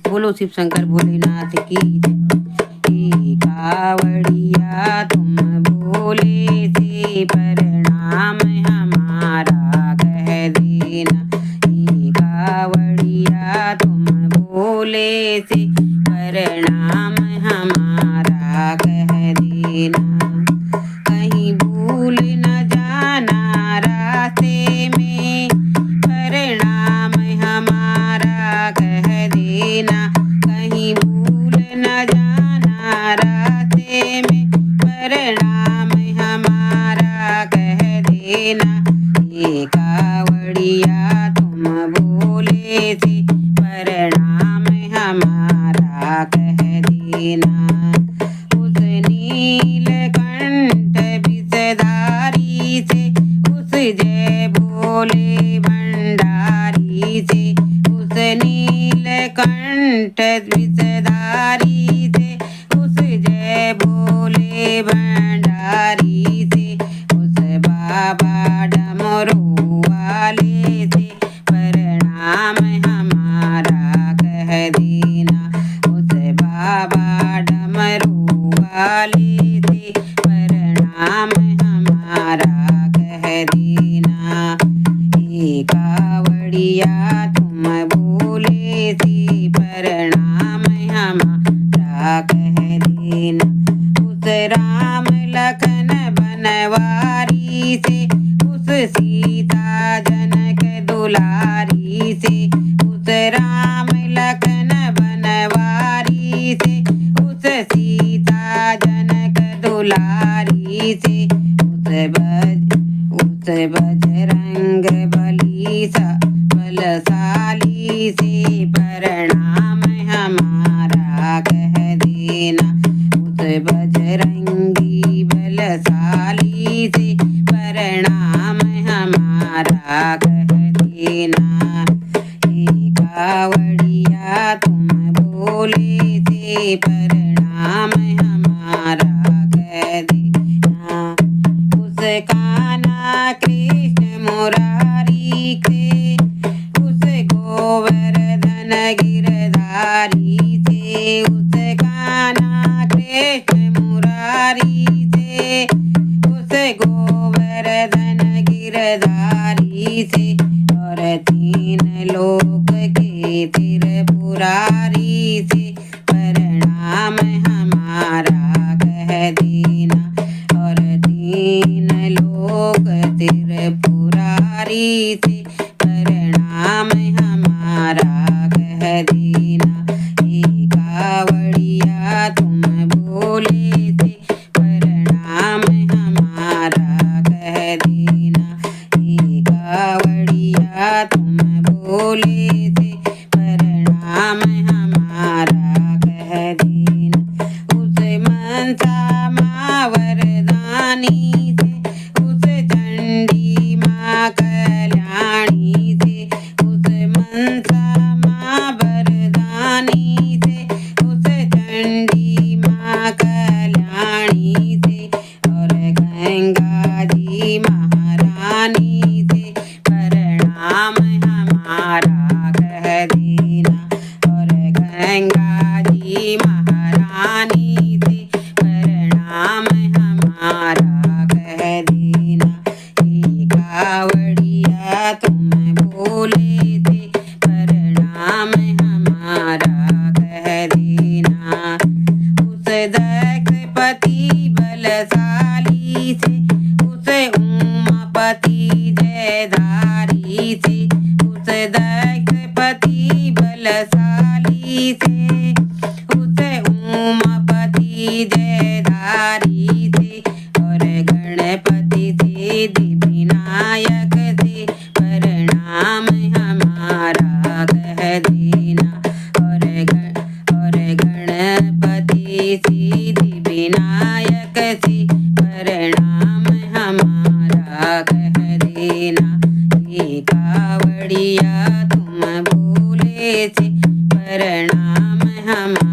बोलो शिव शंकर भोलेनाथ की जय। हे कावड़िया तुम भोले से प्रणाम हमारा कह देना। हे कावड़िया तुम भोले से प्रणाम हमारा कह देना। कहीं भूल न जाना रास्ते में प्रणाम हमारा कह देना। कहीं भूल न जाना रास्ते में प्रणाम हमारा कह देना। हे कावड़िया तुम भोले से प्रणाम हमारा कह देना। उस नीलकंठ विषधारी से उस जय भोले भंडारी से उस नीलकंठ विषधारी से उस जय भोले भंडारी से उस बाबा डमरू वाले से प्रणाम हमारा कह देना। उस बाबा डमरू वाले से प्रणाम हमारा कह देना। हे कावड़िया तुम भोले से प्रणाम हमारा कह देना। उस राम लखन बनवारी से उस सीता जनक दुलारी से उस राम लखन बनवारी से उस सीता जनक दुलारी से उस बजरंग बलशाली से प्रणाम हमारा कह देना। उस बजरंगी बलशाली से प्रणाम हमारा कह देना। हे कावड़िया तुम भोले से प्रणाम हमारा कह देना। उस कान्हा कृष्ण मुरारी के उस गोवर्धन गिरधारी से उस कान्हा कृष्ण मुरारी से उस गोवर्धन गिरधारी से और तीन लोक के त्रिपुरारी से प्रणाम हमारा कह देना। और तीन लोक त्रिपुरारी से प्रणाम हमारा कह देना। हे कावड़िया तुम भोले से प्रणाम हमारा कह देना। हे कावड़िया तुम भोले से प्रणाम हमारा कह देना। उस मनसा माँ वरदानी से उस चंडी माँ कल्याणी से उस मनसा माँ वरदानी से उस चंडी माँ कल्याणी से और गंगा जी महारानी से प्रणाम हमारा कह देना। और गंगा जी महारानी से प्रणाम हमारा कह देना। हे कावड़िया तुम भोले से प्रणाम हमारा कह देना। उस दक्षपति बलशाली से उस उमापति जयधारी से उस दक्षपति बलशाली से उस उमापति जयधारी से और गणपति सिद्धि विनायक से प्रणाम हमारा कह देना। और गणपति सिद्धि विनायक से प्रणाम हमारा कह देना। हे कावड़िया तुम भोले से प्रणाम हमारा